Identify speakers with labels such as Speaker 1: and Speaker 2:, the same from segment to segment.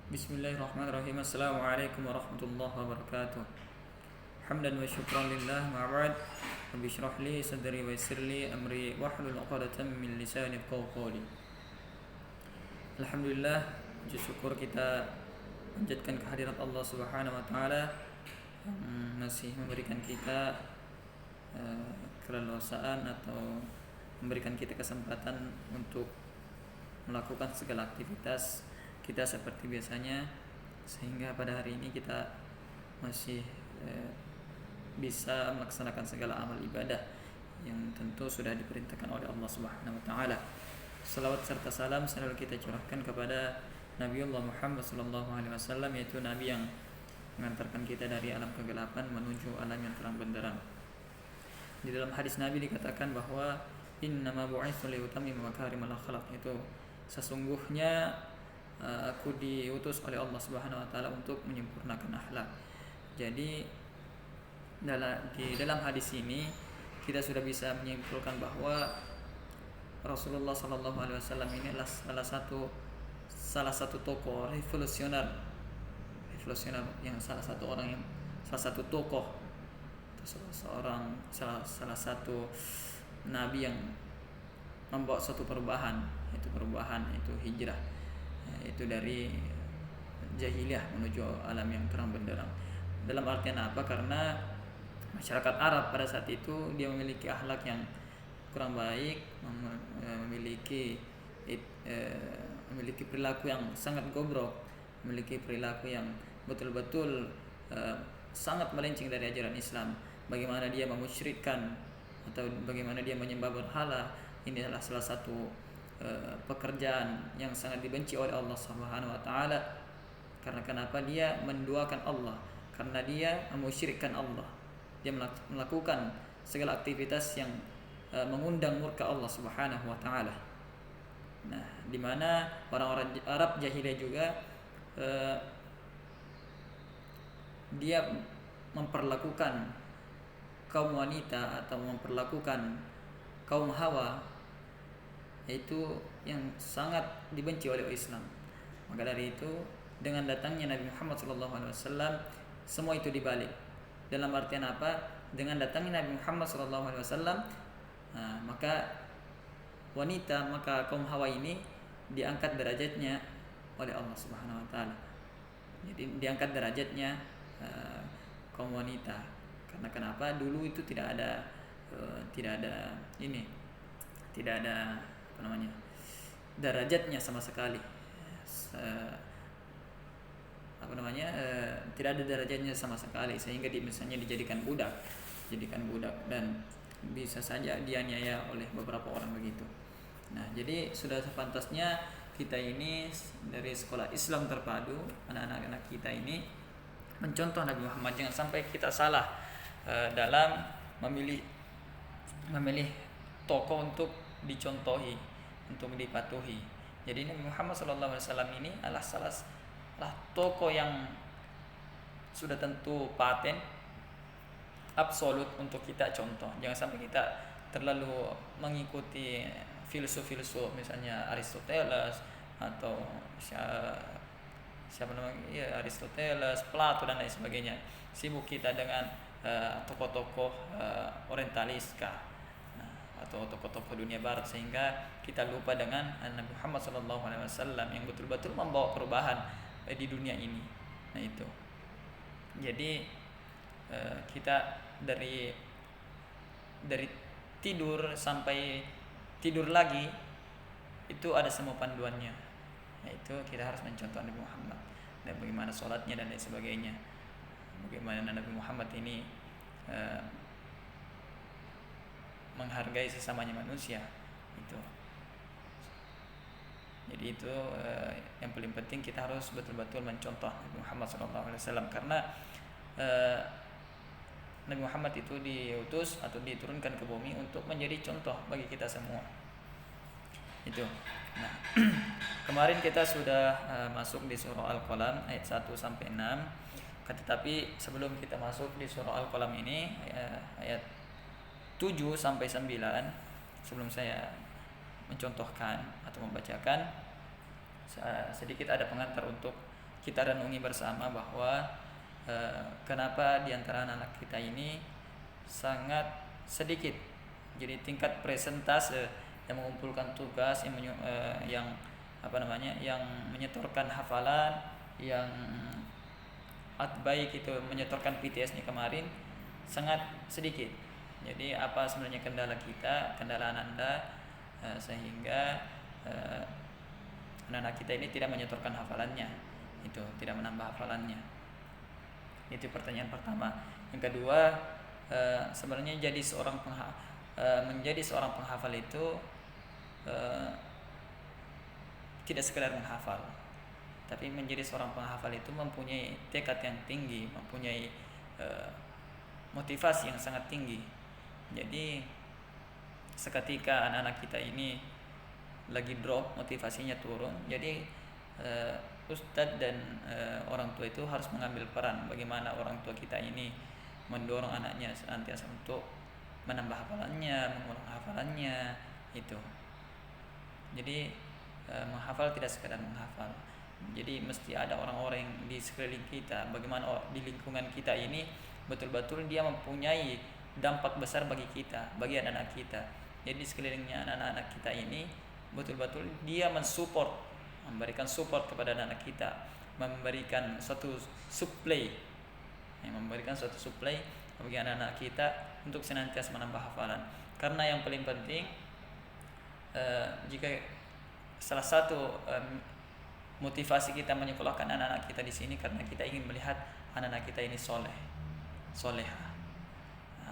Speaker 1: Bismillahirrahmanirrahim. Assalamualaikum warahmatullahi wabarakatuh. Hamdan wa syukran lillah ma'bad. Rabbi syrah li sadri wa yassir li amri wahlul 'uqdatam min lisani yafqahu qawli. Alhamdulillah, puji syukur kita panjatkan kehadirat Allah Subhanahu wa taala yang masih memberikan kita keleluasaan atau memberikan kita kesempatan untuk melakukan segala aktivitas kita seperti biasanya, sehingga pada hari ini kita masih bisa melaksanakan segala amal ibadah yang tentu sudah diperintahkan oleh Allah Subhanahu wa taala. Salawat serta salam selalu kita curahkan kepada Nabiullah Muhammad sallallahu alaihi wasallam, yaitu nabi yang mengantarkan kita dari alam kegelapan menuju alam yang terang benderang. Di dalam hadis Nabi dikatakan bahwa innama bu'itsu liutammima makarimal akhlaq, itu sesungguhnya aku diutus oleh Allah Subhanahu wa taala untuk menyempurnakan akhlak. Jadi di dalam hadis ini kita sudah bisa menyimpulkan bahwa Rasulullah sallallahu alaihi wasallam ini adalah salah satu tokoh revolusioner yang salah satu tokoh atau salah satu nabi yang membawa suatu perubahan, yaitu hijrah, itu dari jahiliyah menuju alam yang terang benderang. Dalam artian apa? Karena masyarakat Arab pada saat itu dia memiliki akhlak yang kurang baik, memiliki perilaku yang sangat gobrok, memiliki perilaku yang betul-betul sangat melenceng dari ajaran Islam. Bagaimana dia memusyrikkan atau bagaimana dia menyembah berhala, ini adalah salah satu pekerjaan yang sangat dibenci oleh Allah Subhanahu wa taala. Karena kenapa? Dia menduakan Allah, karena dia memusyrikkan Allah. Dia melakukan segala aktivitas yang mengundang murka Allah Subhanahu wa taala. Nah, di mana orang-orang Arab jahiliyah juga dia memperlakukan kaum wanita atau memperlakukan kaum hawa, itu yang sangat dibenci oleh Islam. Maka dari itu, dengan datangnya Nabi Muhammad SAW, semua itu dibalik. Dalam artian apa? Dengan datangnya Nabi Muhammad SAW, maka kaum hawa ini diangkat derajatnya oleh Allah Subhanahu Wa Taala. Jadi diangkat derajatnya kaum wanita. Karena kenapa? Dulu itu tidak ada derajatnya sama sekali, tidak ada derajatnya sama sekali, sehingga misalnya dijadikan budak dan bisa saja dianiaya oleh beberapa orang begitu. Nah, jadi sudah sepantasnya kita ini dari sekolah Islam terpadu, anak-anak kita ini mencontoh Nabi Muhammad. Jangan sampai kita salah dalam memilih tokoh untuk dicontohi, untuk dipatuhi. Jadi Nabi Muhammad SAW ini adalah salah tokoh yang sudah tentu paten absolut untuk kita contoh. Jangan sampai kita terlalu mengikuti filsuf misalnya Aristoteles atau Aristoteles, Plato dan lain sebagainya. Sibuk kita dengan tokoh-tokoh orientalis atau tokoh-tokoh dunia barat, sehingga kita lupa dengan Nabi Muhammad SAW yang betul-betul membawa perubahan di dunia ini. Nah itu. Jadi kita dari tidur sampai tidur lagi itu ada semua panduannya. Yaitu kita harus mencontoh Nabi Muhammad dan bagaimana sholatnya dan lain sebagainya. Bagaimana Nabi Muhammad ini menghargai sesamanya manusia itu. Jadi itu yang paling penting, kita harus betul-betul mencontoh Nabi Muhammad SAW, karena Nabi Muhammad itu diutus atau diturunkan ke bumi untuk menjadi contoh bagi kita semua. Itu. Nah, kemarin kita sudah masuk di surah Al-Qalam ayat 1 sampai 6. Tetapi sebelum kita masuk di surah Al-Qalam ini ayat 7 sampai 9, sebelum saya mencontohkan atau membacakan, sedikit ada pengantar untuk kita renungi bersama bahwa kenapa di antara anak-anak kita ini sangat sedikit. Jadi tingkat presentase yang mengumpulkan tugas, yang yang menyetorkan hafalan, yang baik itu menyetorkan PTS-nya kemarin sangat sedikit. Jadi apa sebenarnya kendala kita, kendala Ananda sehingga anak-anak kita ini tidak menyetorkan hafalannya, itu tidak menambah hafalannya. Itu pertanyaan pertama. Yang kedua, sebenarnya menjadi seorang penghafal itu tidak sekedar menghafal, tapi menjadi seorang penghafal itu mempunyai tekad yang tinggi, mempunyai motivasi yang sangat tinggi. Jadi seketika anak-anak kita ini lagi drop, motivasinya turun, jadi ustadz dan orang tua itu harus mengambil peran. Bagaimana orang tua kita ini mendorong anaknya senantiasa untuk menambah hafalannya, mengulang hafalannya itu. Jadi menghafal tidak sekadar menghafal. Jadi mesti ada orang-orang di sekeliling kita, bagaimana di lingkungan kita ini betul-betul dia mempunyai dampak besar bagi kita, bagi anak-anak kita. Jadi sekelilingnya anak-anak kita ini betul-betul dia memberikan support kepada anak-anak kita, memberikan suatu supply bagi anak-anak kita untuk senantiasa menambah hafalan. Karena yang paling penting, jika salah satu motivasi kita menyekolahkan anak-anak kita di sini karena kita ingin melihat anak-anak kita ini soleha,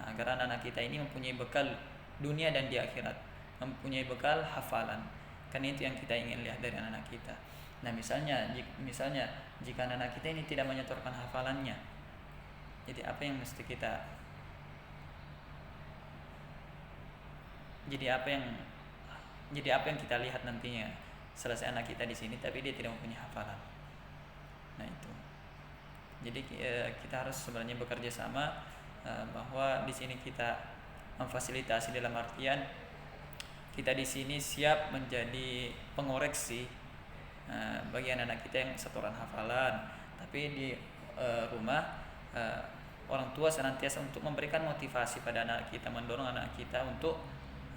Speaker 1: agar anak-anak kita ini mempunyai bekal dunia dan di akhirat, mempunyai bekal hafalan. Karena itu yang kita ingin lihat dari anak-anak kita. Nah, misalnya jika anak-anak kita ini tidak menyetorkan hafalannya, jadi apa yang kita lihat nantinya selesai anak kita di sini tapi dia tidak mempunyai hafalan. Nah, itu. Jadi kita harus sebenarnya bekerja sama, bahwa di sini kita memfasilitasi dalam artian kita di sini siap menjadi pengoreksi bagi anak-anak kita yang setoran hafalan, tapi di rumah orang tua senantiasa untuk memberikan motivasi pada anak kita, mendorong anak kita untuk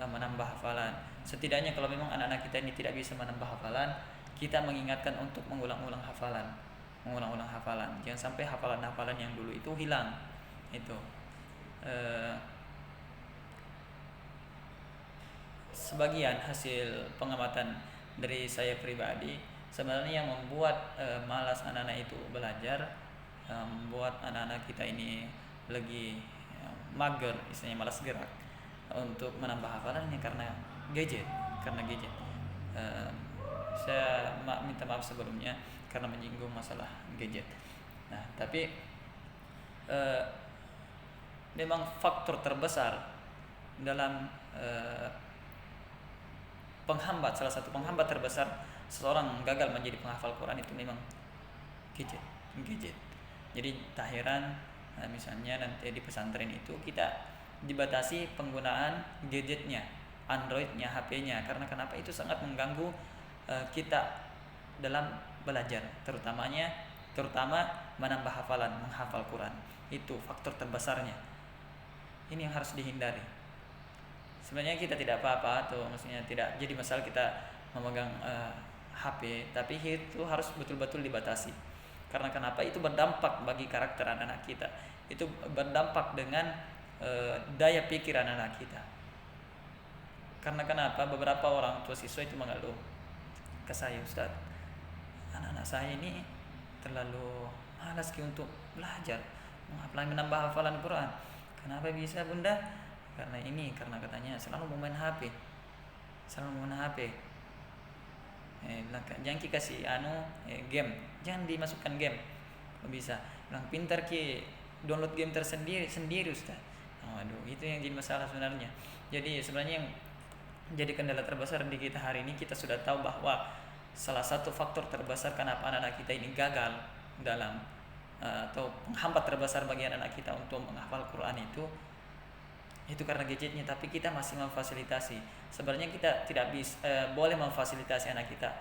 Speaker 1: menambah hafalan. Setidaknya kalau memang anak-anak kita ini tidak bisa menambah hafalan, kita mengingatkan untuk mengulang-ulang hafalan. Jangan sampai hafalan-hafalan yang dulu itu hilang. Itu sebagian hasil pengamatan dari saya pribadi, sebenarnya yang membuat malas anak-anak itu belajar, membuat anak-anak kita ini lagi mager, istilahnya malas gerak untuk menambah hafalannya karena gadget. Saya minta maaf sebelumnya karena menyinggung masalah gadget. Nah, tapi memang faktor terbesar dalam salah satu penghambat terbesar seseorang gagal menjadi penghafal Quran itu memang gadget. Jadi tak heran misalnya nanti di pesantren itu kita dibatasi penggunaan gadgetnya, Androidnya, HP-nya. Karena kenapa? Itu sangat mengganggu kita dalam belajar, terutama menambah hafalan, menghafal Quran. Itu faktor terbesarnya. Ini yang harus dihindari. Sebenarnya kita tidak apa-apa tuh, maksudnya tidak jadi masalah kita memegang HP, tapi itu harus betul-betul dibatasi. Karena kenapa? Itu berdampak bagi karakter anak-anak kita. Itu berdampak dengan daya pikir anak-anak kita. Karena kenapa? Beberapa orang tua siswa itu mengeluh ke saya, Ustaz, anak-anak saya ini terlalu malas untuk belajar, menambah hafalan Quran. Kenapa bisa, Bunda? Karena katanya selalu main HP. Jangan kasih game, jangan dimasukkan game. Kalau bisa, bilang pintar download game sendiri Ustaz. Waduh, itu yang jadi masalah sebenarnya. Jadi sebenarnya yang jadi kendala terbesar di kita hari ini, kita sudah tahu bahwa salah satu faktor terbesar kenapa anak-anak kita ini gagal dalam atau penghambat terbesar bagi anak-anak kita untuk menghafal Quran itu karena gadgetnya. Tapi kita masih memfasilitasi. Sebenarnya kita tidak boleh memfasilitasi anak kita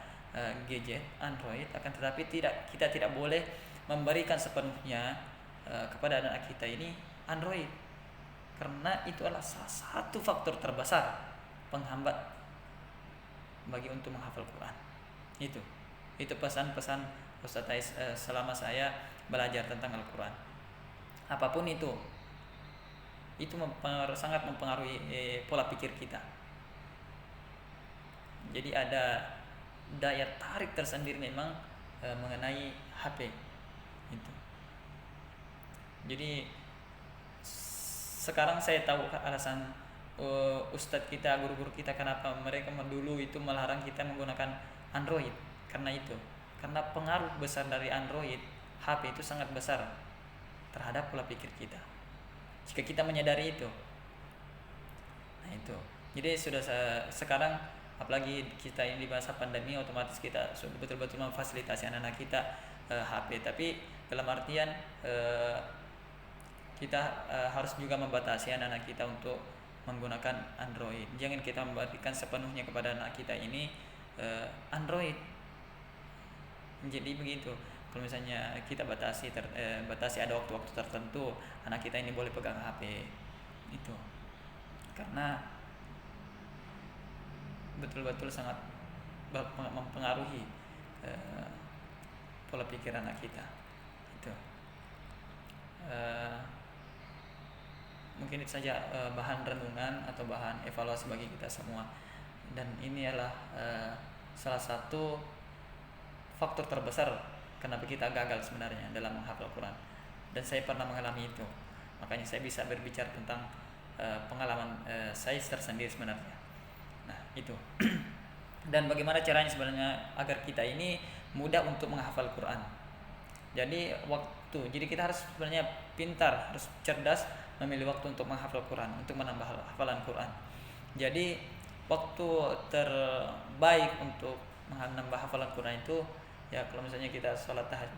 Speaker 1: gadget Android, akan tetapi kita tidak boleh memberikan sepenuhnya kepada anak kita ini Android, karena itu adalah salah satu faktor terbesar penghambat bagi untuk menghafal Quran. Itu pesan-pesan Ustaz Ais selama saya belajar tentang Al-Quran. Apapun itu sangat mempengaruhi pola pikir kita. Jadi ada daya tarik tersendiri memang mengenai HP itu. Jadi sekarang saya tahu alasan ustadz kita, guru-guru kita, kenapa mereka dulu itu melarang kita menggunakan Android. Karena itu, karena pengaruh besar dari Android HP itu sangat besar terhadap pola pikir kita, jika kita menyadari itu. Nah itu, jadi sudah sekarang, apalagi kita ini di masa pandemi, otomatis kita sudah betul-betul memfasilitasi anak-anak kita HP. Tapi dalam artian kita harus juga membatasi anak-anak kita untuk menggunakan Android. Jangan kita memberikan sepenuhnya kepada anak kita ini Android. Jadi begitu. Kalau misalnya kita batasi ada waktu-waktu tertentu anak kita ini boleh pegang HP itu, karena betul-betul sangat mempengaruhi pola pikir anak kita itu. Mungkin itu saja bahan renungan atau bahan evaluasi bagi kita semua, dan ini adalah salah satu faktor terbesar kenapa kita gagal sebenarnya dalam menghafal Quran, dan saya pernah mengalami itu, makanya saya bisa berbicara tentang pengalaman saya tersendiri sebenarnya. Nah itu. Dan bagaimana caranya sebenarnya agar kita ini mudah untuk menghafal Quran. Jadi kita harus sebenarnya pintar, harus cerdas memilih waktu untuk menghafal Quran, untuk menambah hafalan Quran. Jadi waktu terbaik untuk menambah hafalan Quran itu, ya kalau misalnya kita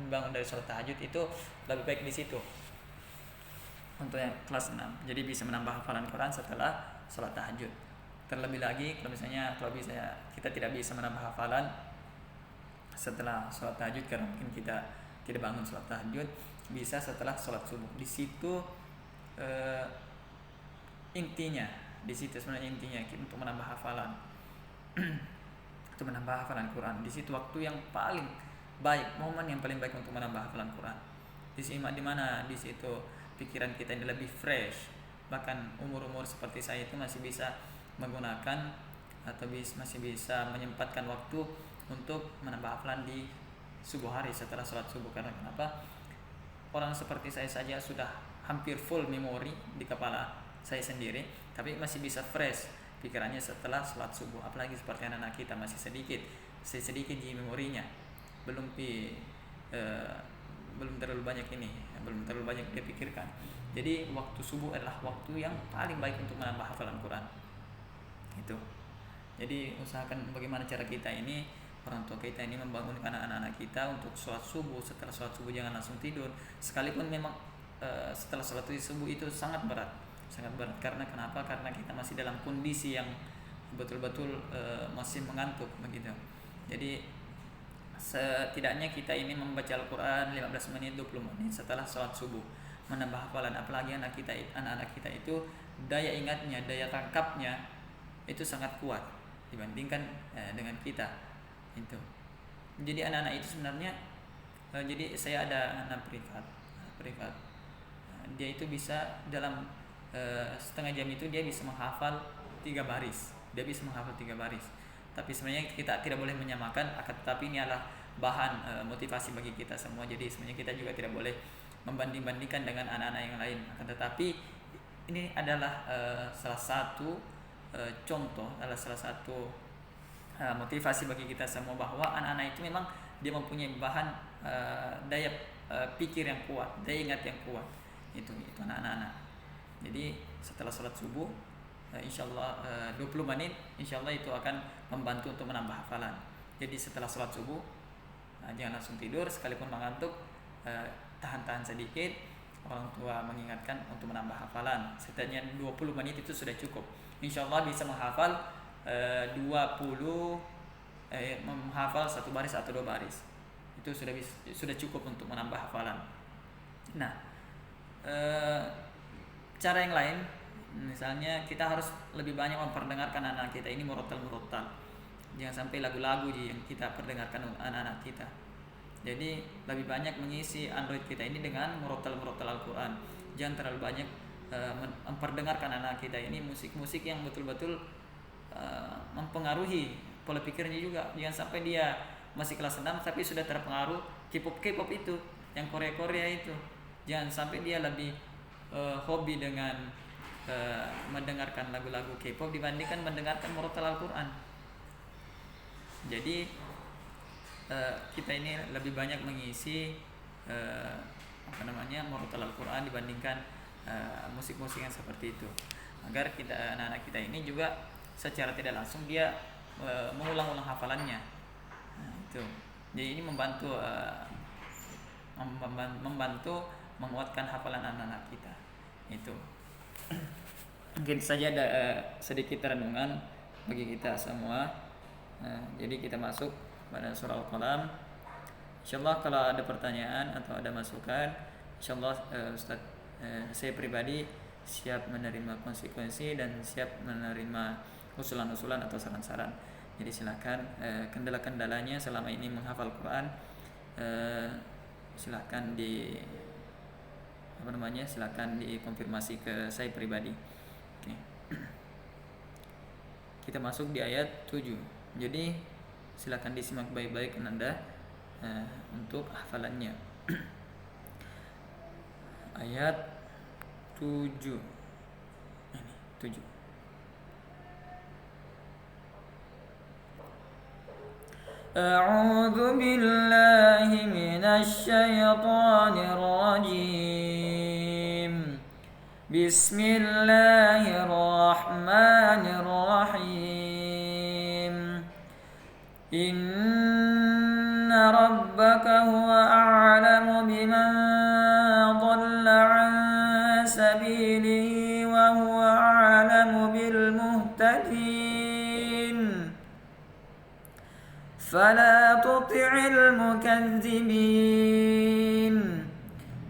Speaker 1: bangun dari sholat tahajud, itu lebih baik di situ untuk yang kelas 6. Jadi bisa menambah hafalan Quran setelah sholat tahajud. Terlebih lagi kalau bisa kita tidak bisa menambah hafalan setelah sholat tahajud, karena mungkin kita tidak bangun sholat tahajud, bisa setelah sholat subuh. Di situ sebenarnya intinya untuk menambah hafalan untuk menambah hafalan Quran. Di situ waktu yang paling baik, momen yang paling baik untuk menambah hafalan Quran. Di mana di situ pikiran kita ini lebih fresh. Bahkan umur-umur seperti saya itu masih bisa menggunakan atau masih bisa menyempatkan waktu untuk menambah hafalan di subuh hari setelah sholat subuh. Karena kenapa? Orang seperti saya saja sudah hampir full memori di kepala saya sendiri, tapi masih bisa fresh pikirannya setelah sholat subuh. Apalagi seperti anak-anak kita masih sedikit di memorinya, belum terlalu banyak dia pikirkan. Jadi waktu subuh adalah waktu yang paling baik untuk menambah hafalan Quran itu. Jadi usahakan bagaimana cara kita ini, orang tua kita ini, membangunkan anak-anak kita untuk sholat subuh. Setelah sholat subuh jangan langsung tidur, sekalipun memang setelah sholat subuh itu sangat berat. Karena kenapa? Karena kita masih dalam kondisi yang betul-betul masih mengantuk begitu. Jadi setidaknya kita ini membaca Al-Quran 15 menit 20 menit setelah sholat subuh, menambah hafalan. Apalagi anak-anak kita itu daya ingatnya, daya tangkapnya itu sangat kuat dibandingkan dengan kita itu. Jadi anak-anak itu sebenarnya jadi saya ada anak privat, dia itu bisa dalam setengah jam itu dia bisa menghafal 3 baris. Tapi sebenarnya kita tidak boleh menyamakan, tetapi ini adalah bahan motivasi bagi kita semua. Jadi sebenarnya kita juga tidak boleh membanding-bandingkan dengan anak-anak yang lain. Tetapi ini adalah salah satu contoh, adalah salah satu motivasi bagi kita semua, bahwa anak-anak itu memang dia mempunyai bahan daya pikir yang kuat, daya ingat yang kuat. Itu anak-anak. Jadi setelah sholat subuh, insyaallah 20 menit insyaallah itu akan membantu untuk menambah hafalan. Jadi setelah sholat subuh jangan langsung tidur, sekalipun mengantuk tahan-tahan sedikit. Orang tua mengingatkan untuk menambah hafalan, setidaknya 20 menit itu sudah cukup. Insyaallah bisa menghafal 20 menghafal satu baris atau dua baris. Itu sudah cukup untuk menambah hafalan. Nah, cara yang lain, misalnya kita harus lebih banyak memperdengarkan anak kita ini murotal. Jangan sampai lagu-lagu yang kita perdengarkan anak-anak kita. Jadi lebih banyak mengisi Android kita ini dengan murotal Al-Quran. Jangan terlalu banyak memperdengarkan anak kita ini musik-musik yang betul-betul mempengaruhi pola pikirnya juga. Jangan sampai dia masih kelas 6 tapi sudah terpengaruh K-pop itu, yang Korea itu. Jangan sampai dia lebih hobi dengan mendengarkan lagu-lagu K-pop dibandingkan mendengarkan murotal Al-Quran. Jadi kita ini lebih banyak mengisi murotal Al-Quran dibandingkan musik-musik yang seperti itu, agar anak-anak kita ini juga secara tidak langsung dia mengulang-ulang hafalannya. Nah, itu. Jadi ini membantu menguatkan hafalan anak-anak kita. Itu. Mungkin saja ada sedikit renungan bagi kita semua. Jadi kita masuk pada surah Al-Qalam. Insyaallah kalau ada pertanyaan atau ada masukan, insyaallah Ustaz saya pribadi siap menerima konsekuensi dan siap menerima usulan-usulan atau saran-saran. Jadi silakan kendala-kendalanya selama ini menghafal Quran, silakan dikonfirmasi ke saya pribadi. Oke. Kita masuk di ayat 7. Jadi silakan disimak baik-baik Anda untuk hafalannya. Ayat 7. Ini 7. A'udzu billahi minasy syaithanir rajim. Bismillahirrahmanirrahim. Inna rabbaka huwa a'lamu biman dhalla 'an sabilihi wa huwa a'lamu bil muhtadin. Fala tuti'il mukazzibin.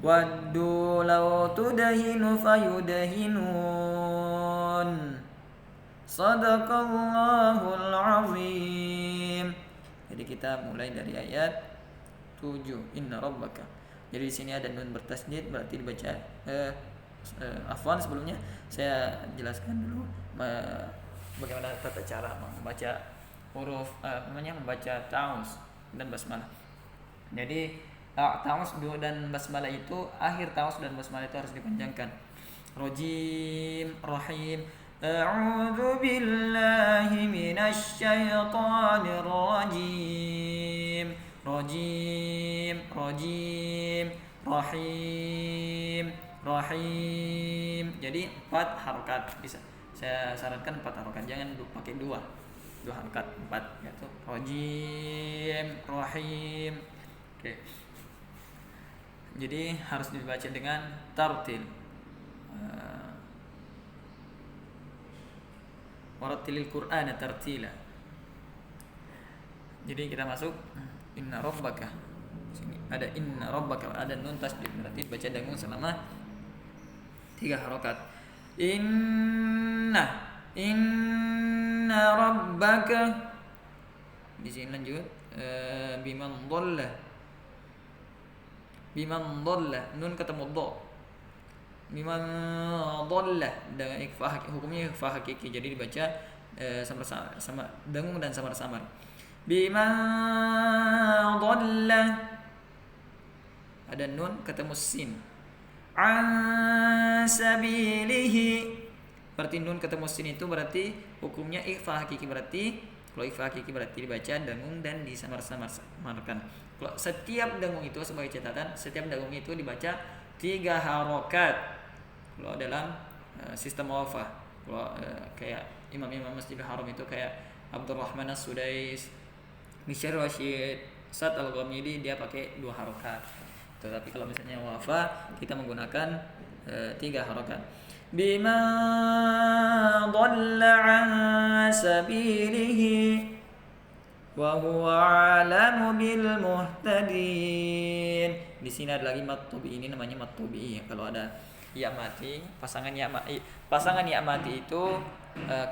Speaker 1: Waddu law tudahinu fayudahinun. Sadaqallahul azim. Jadi kita mulai dari ayat 7. Inna rabbaka. Jadi di sini ada nun bertasydid, berarti dibaca afwan, sebelumnya saya jelaskan dulu bagaimana tata cara membaca huruf membaca ta'awuz dan basmalah. Jadi ta'awuz dan basmalah itu, akhir ta'awuz dan basmalah itu harus dipanjangkan. Rajim, rahim. A'udzu billahi minasy syaithanir rajim. Rajim, rahim. Jadi 4 harokat bisa. Saya sarankan 4 harokat, jangan pakai 2 harokat, 4 gitu. Rajim, rahim. Oke. Jadi harus dibaca dengan tartil. Warattilil Qur'ana tartila. Jadi kita masuk inna rabbaka. Sini ada inna rabbaka, ada nun tasydid, berarti baca dengung selama 3 harokat. Inna rabbaka. Di sini lanjut biman dhalla, nun ketemu dha. Biman dhalla dengan ikhfa, hukumnya ikhfa hakiki, jadi dibaca sama dengung dan samar-samar. Biman dhalla, ada nun ketemu sin. An sabilihi, berarti nun ketemu sin itu berarti hukumnya ikhfa hakiki, berarti kalau ikhfa hakiki berarti dibaca dengung dan disamar-samarkan. Kalau setiap dengung itu, sebagai catatan, setiap dengung itu dibaca 3 harokat. Kalau dalam sistem wafah, kalau kayak imam-imam Masjidil Haram itu kayak Abdurrahman As-Sudais, Mishyar Rashid, Sa'd Al-Ghamidi, dia pakai 2 harokat. Tetapi kalau misalnya wafah, kita menggunakan 3 harokat. Bima dhalla an sabilihi. wa huwa a'lamu bil muhtadin. Di sini ada lagi mat tabi'i, ini namanya mat tabi'i. Kalau ada ya mati, pasangan ya mati itu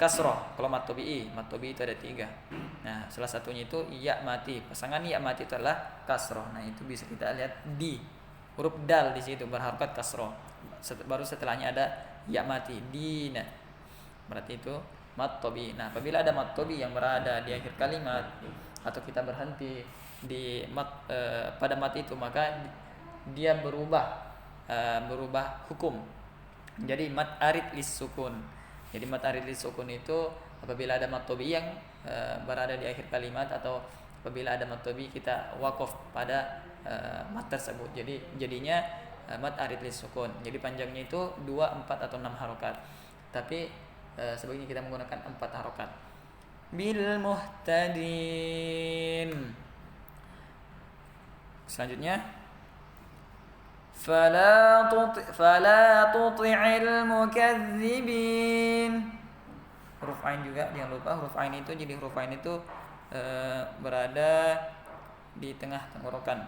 Speaker 1: kasroh. Kalau mat tabi'i itu ada 3. Nah, salah satunya itu ya mati. Pasangan ya mati itu adalah kasroh. Nah, itu bisa kita lihat di huruf dal di situ berharokat kasroh. Baru setelahnya ada ya mati dina. Berarti itu mat tabi'i. Nah, apabila ada mat tabi'i yang berada di akhir kalimat atau kita berhenti di pada mat itu, maka dia berubah hukum. Jadi mat arid lis sukun. Jadi mat arid lis sukun itu apabila ada mat tabi'i yang berada di akhir kalimat, atau apabila ada mat tabi'i kita waqaf pada mat tersebut. Jadi jadinya mat arid lis sukun. Jadi panjangnya itu 2, 4 atau 6 harokat. Tapi sebaiknya kita menggunakan 4 harokat. Bil muhtadin. Selanjutnya fala tuti'il mukadzibin. Huruf ain juga jangan lupa. Huruf ain itu, jadi huruf ain itu berada di tengah tenggorokan.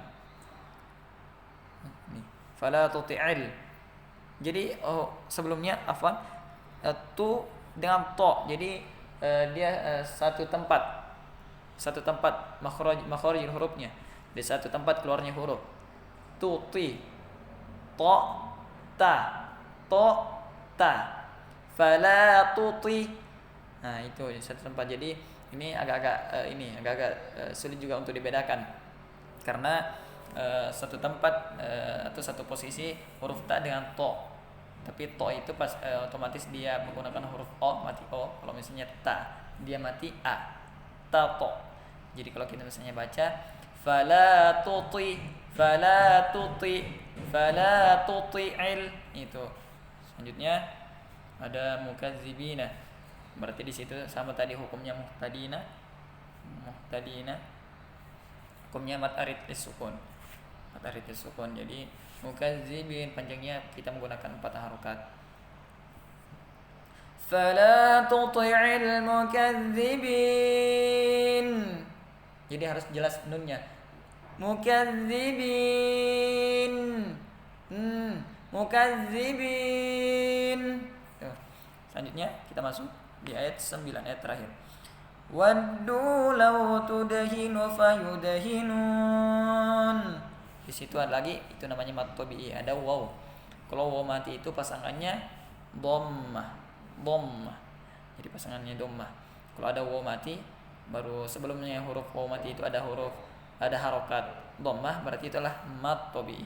Speaker 1: Fala tuti'il. Jadi sebelumnya afwan tu dengan to. Jadi dia satu tempat makhraj hurufnya. Di satu tempat keluarnya huruf. Tuti, to, ta, fala tuti. Nah, itu di satu tempat. Jadi ini agak-agak sulit juga untuk dibedakan, karena satu tempat atau satu posisi huruf ta dengan to. Tapi to itu pas otomatis dia menggunakan huruf o, mati o. Kalau misalnya ta, dia mati a. Ta to. Jadi kalau kita misalnya baca fala tuti'il itu. Selanjutnya ada mukadzibina. Berarti di situ sama tadi hukumnya muhtadina. Hukumnya mat arid lis sukun. Jadi mukadzibin panjangnya kita menggunakan 4 harokat. Fala tuti'il mukadzibin. Jadi harus jelas nunnya. Mukadzibin. Tuh. Selanjutnya kita masuk di ayat 9, ayat terakhir. Waddu law tudhinu fayudhinun. Di situ ada lagi, itu namanya mat tabi'i, ada waw. Kalau waw mati itu pasangannya dhammah. Jadi pasangannya dhammah. Kalau ada waw mati, baru sebelumnya huruf waw mati itu ada harokat dhammah, berarti itulah mat tabi'i.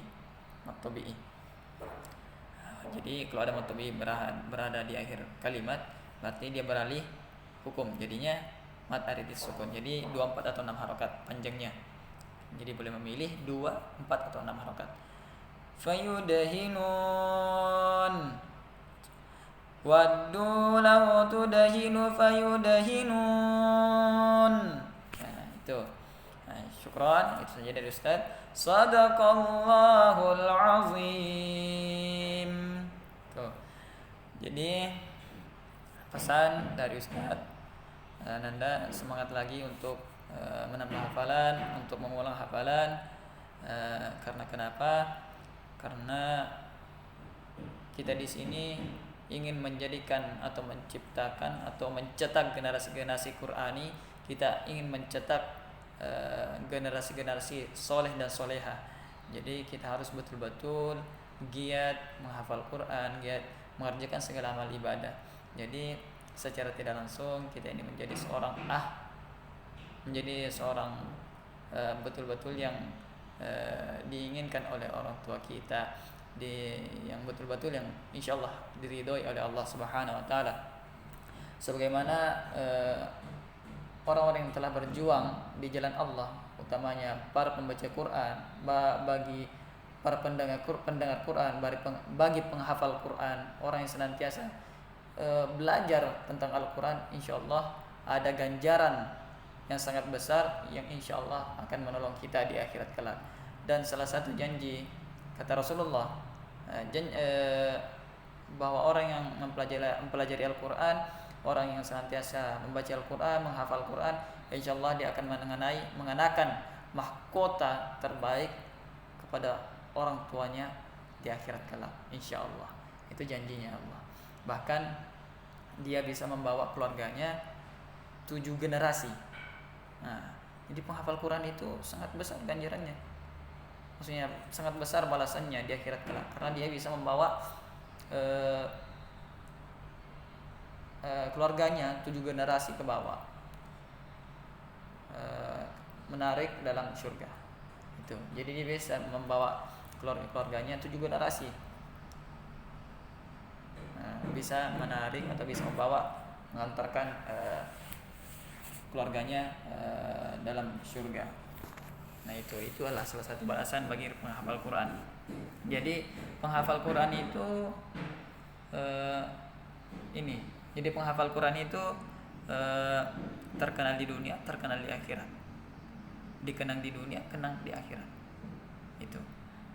Speaker 1: Jadi kalau ada mat tabi'i berada di akhir kalimat, berarti dia beralih hukum, jadinya mat arid lis sukun. Jadi 2, 4 atau 6 harokat panjangnya. Jadi boleh memilih 2, 4 atau 6 harokat. Fayudhinun. Waddu law tudhinu fayudhinun. Nah, itu. Syukran, itu saja dari Ustaz. Sadaqallahul azim. Tuh. Jadi pesan dari Ustaz, Nanda semangat lagi untuk menambah hafalan, untuk mengulang hafalan. Karena kenapa? Karena kita di sini ingin menjadikan atau menciptakan atau mencetak generasi-generasi Qur'ani. Kita ingin mencetak generasi-generasi soleh dan soleha. Jadi kita harus betul-betul giat menghafal Quran, giat mengerjakan segala amal ibadah. Jadi secara tidak langsung kita ini menjadi seorang betul-betul yang diinginkan oleh orang tua kita, yang betul-betul yang insyaallah diridhoi oleh Allah Subhanahu wa taala. Sebagaimana orang-orang yang telah berjuang di jalan Allah, utamanya para pembaca Quran, bagi para pendengar Quran, bagi penghafal Quran, orang yang senantiasa belajar tentang Al-Quran, insyaallah ada ganjaran yang sangat besar yang insyaallah akan menolong kita di akhirat kelak. Dan salah satu janji kata Rasulullah, bahwa orang yang mempelajari Al-Quran, orang yang senantiasa membaca Al-Quran, menghafal Al-Quran, insyaallah dia akan mengenakan mahkota terbaik kepada orang tuanya di akhirat kelak, insyaallah. Itu janjinya Allah. Bahkan dia bisa membawa keluarganya 7 generasi. Nah, jadi penghafal Quran itu sangat besar ganjarannya. Maksudnya sangat besar balasannya di akhirat kelak, karena dia bisa membawa keluarganya 7 generasi ke bawah, menarik dalam surga. Itu. Jadi dia bisa membawa keluarganya 7 generasi, bisa menarik atau bisa mengantarkan keluarganya dalam surga. Nah, itu adalah salah satu balasan bagi penghafal Quran. Jadi penghafal Quran itu Jadi penghafal Quran itu terkenal di dunia, terkenal di akhirat. Dikenang di dunia, kenang di akhirat. Itu.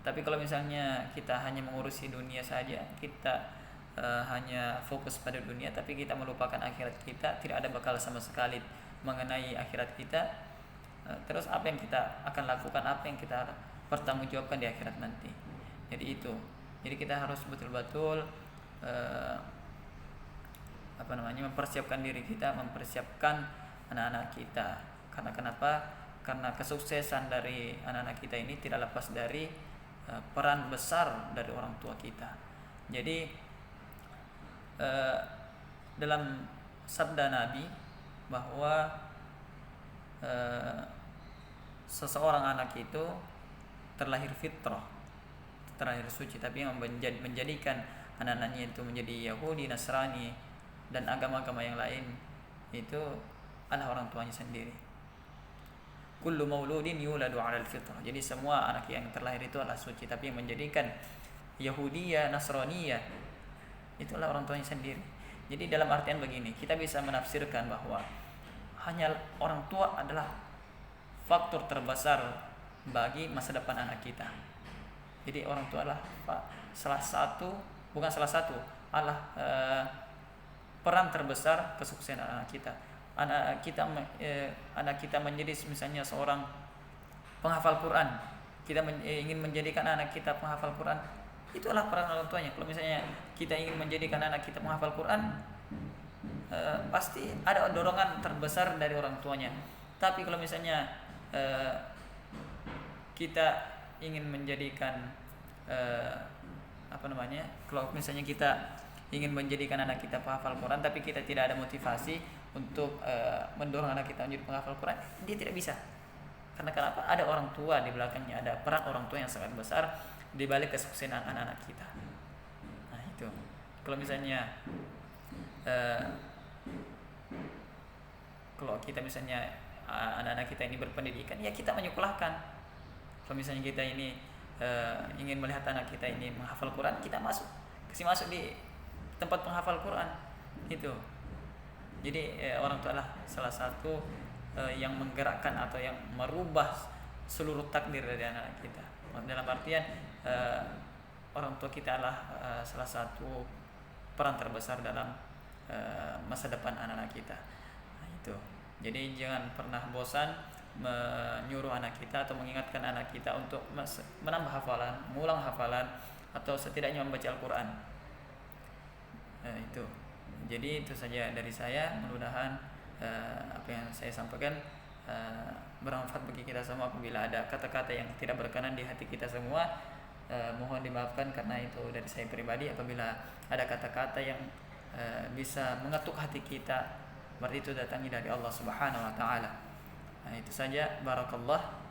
Speaker 1: Tapi kalau misalnya kita hanya mengurusi dunia saja, kita hanya fokus pada dunia, tapi kita melupakan akhirat kita, tidak ada bekal sama sekali mengenai akhirat kita, terus apa yang kita akan lakukan, apa yang kita pertanggungjawabkan di akhirat nanti. Jadi kita harus betul-betul mempersiapkan diri kita, mempersiapkan anak-anak kita. Karena kenapa? Karena kesuksesan dari anak-anak kita ini tidak lepas dari peran besar dari orang tua kita. Jadi dalam sabda Nabi bahwa seseorang anak itu terlahir fitrah, terlahir suci, tapi yang menjadikan anak-anaknya itu menjadi Yahudi, Nasrani, dan agama-agama yang lain itu adalah orang tuanya sendiri. Kullu mauludin yuladu 'alal fitrah. Jadi semua anak yang terlahir itu adalah suci, tapi yang menjadikan Yahudiyah, Nasraniyah itu adalah orang tuanya sendiri. Jadi dalam artian begini, kita bisa menafsirkan bahwa hanya orang tua adalah faktor terbesar bagi masa depan anak kita. Jadi orang tua adalah adalah peran terbesar kesuksesan anak kita. Anak kita menjadi misalnya seorang penghafal Quran, kita ingin menjadikan anak kita penghafal Quran, itulah peran orang tuanya. Kalau misalnya kita ingin menjadikan anak kita penghafal Quran, pasti ada dorongan terbesar dari orang tuanya. Tapi kalau misalnya kita ingin menjadikan kalau misalnya kita ingin menjadikan anak kita penghafal Quran, tapi kita tidak ada motivasi untuk mendorong anak kita menjadi penghafal Quran, dia tidak bisa. Karena kenapa? Ada orang tua di belakangnya, ada peran orang tua yang sangat besar di balik kesuksesan anak-anak kita. Nah, itu. Kalau misalnya kalau kita misalnya anak-anak kita ini berpendidikan, ya kita menyekolahkan. Kalau misalnya kita ini ingin melihat anak kita ini menghafal Quran, kita kasih masuk di tempat penghafal Quran itu. Jadi orang tua adalah salah satu yang menggerakkan atau yang merubah seluruh takdir dari anak kita. Dalam artian orang tua kita adalah salah satu peran terbesar dalam masa depan anak-anak kita. Nah, itu. Jadi jangan pernah bosan menyuruh anak kita atau mengingatkan anak kita untuk menambah hafalan, mengulang hafalan, atau setidaknya membaca Al-Quran. Itu. Jadi itu saja dari saya. Mudah-mudahan apa yang saya sampaikan bermanfaat bagi kita semua. Apabila ada kata-kata yang tidak berkenan di hati kita semua, mohon dimaafkan karena itu dari saya pribadi. Apabila ada kata-kata yang bisa mengetuk hati kita, berarti itu datangnya dari Allah Subhanahu wa taala. Nah, itu saja. Barakallah.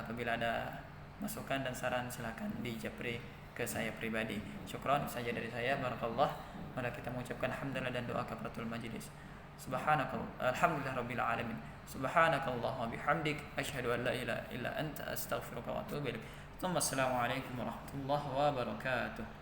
Speaker 1: Apabila ada masukan dan saran silakan dijapri ke saya pribadi. Syukran saja dari saya. Barakallah. Mari kita mengucapkan hamdalah dan doa kafaratul majlis. Alhamdulillahirabbil alamin. Subhanakallahumma bihamdik asyhadu an la ilaha illa anta astaghfiruka wa atubu ilaik. Assalamualaikum warahmatullahi wabarakatuh.